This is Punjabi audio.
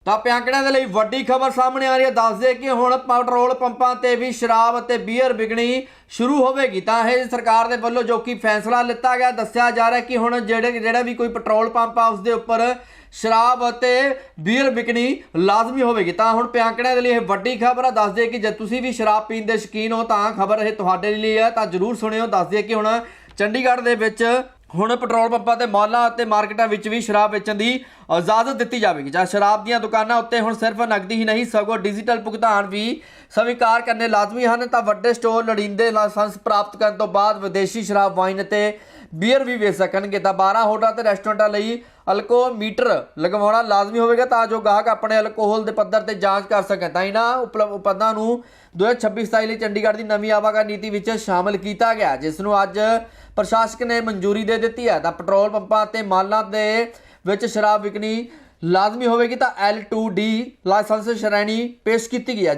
ਤਾਂ ਪਿਆਂਕੜਿਆਂ ਦੇ ਲਈ ਵੱਡੀ ਖਬਰ ਸਾਹਮਣੇ ਆ ਰਹੀ ਹੈ। ਦੱਸ ਦੇ ਕਿ ਹੁਣ ਪੈਟਰੋਲ ਪੰਪਾਂ ਤੇ ਵੀ ਸ਼ਰਾਬ ਅਤੇ ਬੀਅਰ ਵਿਕਣੀ ਸ਼ੁਰੂ ਹੋਵੇਗੀ। ਤਾਂ ਇਹ ਸਰਕਾਰ ਦੇ ਵੱਲੋਂ ਜੋ ਕਿ ਫੈਸਲਾ ਲਿੱਤਾ ਗਿਆ, ਦੱਸਿਆ ਜਾ ਰਿਹਾ ਕਿ ਹੁਣ ਜਿਹੜਾ ਵੀ ਕੋਈ ਪੈਟਰੋਲ ਪੰਪ ਆ ਉਸ ਦੇ ਉੱਪਰ ਸ਼ਰਾਬ ਅਤੇ ਬੀਅਰ ਵਿਕਣੀ ਲਾਜ਼ਮੀ ਹੋਵੇਗੀ। ਤਾਂ ਹੁਣ ਪਿਆਂਕੜਿਆਂ ਦੇ ਲਈ ਇਹ ਵੱਡੀ ਖਬਰ ਆ। ਦੱਸ ਦੇ ਕਿ ਜੇ ਤੁਸੀਂ ਵੀ ਸ਼ਰਾਬ ਪੀਣ ਦੇ ਸ਼ੌਕੀਨ ਹੋ ਤਾਂ ਖਬਰ ਇਹ ਤੁਹਾਡੇ ਲਈ ਹੈ, ਤਾਂ ਜ਼ਰੂਰ ਸੁਣਿਓ। ਦੱਸ ਦੇ ਕਿ ਹੁਣ ਚੰਡੀਗੜ੍ਹ ਦੇ ਵਿੱਚ ਹੁਣ ਪੈਟਰੋਲ ਪੰਪਾਂ ਤੇ ਮਾਲਾਂ ਅਤੇ ਮਾਰਕੀਟਾਂ ਵਿੱਚ ਵੀ ਸ਼ਰਾਬ ਵੇਚਣ ਦੀ ਇਜਾਜ਼ਤ ਦਿੱਤੀ ਜਾਵੇਗੀ। ਜਾਂ ਸ਼ਰਾਬ ਦੀਆਂ ਦੁਕਾਨਾਂ ਉੱਤੇ ਹੁਣ ਸਿਰਫ ਨਕਦੀ ਹੀ ਨਹੀਂ ਸਗੋਂ ਡਿਜੀਟਲ ਭੁਗਤਾਨ ਵੀ ਸਵੀਕਾਰ ਕਰਨੇ ਲਾਜ਼ਮੀ ਹਨ। ਤਾਂ ਵੱਡੇ ਸਟੋਰ ਲੋੜੀਂਦੇ ਲਾਇਸੈਂਸ ਪ੍ਰਾਪਤ ਕਰਨ ਤੋਂ ਬਾਅਦ ਵਿਦੇਸ਼ੀ ਸ਼ਰਾਬ, ਵਾਈਨ ਅਤੇ ਬੀਅਰ ਵੀ ਵੇਚ ਸਕਣਗੇ। ਤਾਂ 12 ਹੋਟਲਾਂ ਤੇ ਰੈਸਟੋਰੈਂਟਾਂ ਲਈ ਅਲਕੋਮੀਟਰ ਲਗਵਾਉਣਾ ਲਾਜ਼ਮੀ ਹੋਵੇਗਾ ਤਾਂ ਜੋ ਗਾਹਕ ਆਪਣੇ ਅਲਕੋਹਲ ਦੇ ਪੱਧਰ ਤੇ ਜਾਂਚ ਕਰ ਸਕਣ। ਤਾਂ ਇਹਨਾਂ ਉਪਾਦਾਂ ਨੂੰ 2026-27 ਲਈ ਚੰਡੀਗੜ੍ਹ ਦੀ ਨਵੀਂ ਆਵਾਜਾਈ ਨੀਤੀ ਵਿੱਚ ਸ਼ਾਮਲ ਕੀਤਾ ਗਿਆ, ਜਿਸ ਨੂੰ ਅੱਜ ਪ੍ਰਸ਼ਾਸਕ ਨੇ ਮਨਜ਼ੂਰੀ ਦੇ ਦਿੱਤੀ ਹੈ। ਤਾਂ ਪੈਟਰੋਲ ਪੰਪਾਂ ਤੇ ਮਾਲਾਂ ਦੇ ਵਿੱਚ ਸ਼ਰਾਬ ਵਿਕਣੀ ਲਾਜ਼ਮੀ ਹੋਵੇਗੀ। ਤਾਂ L2D ਲਾਇਸੈਂਸ ਸ਼੍ਰੇਣੀ ਪੇਸ਼ ਕੀਤੀ ਗਈ ਹੈ।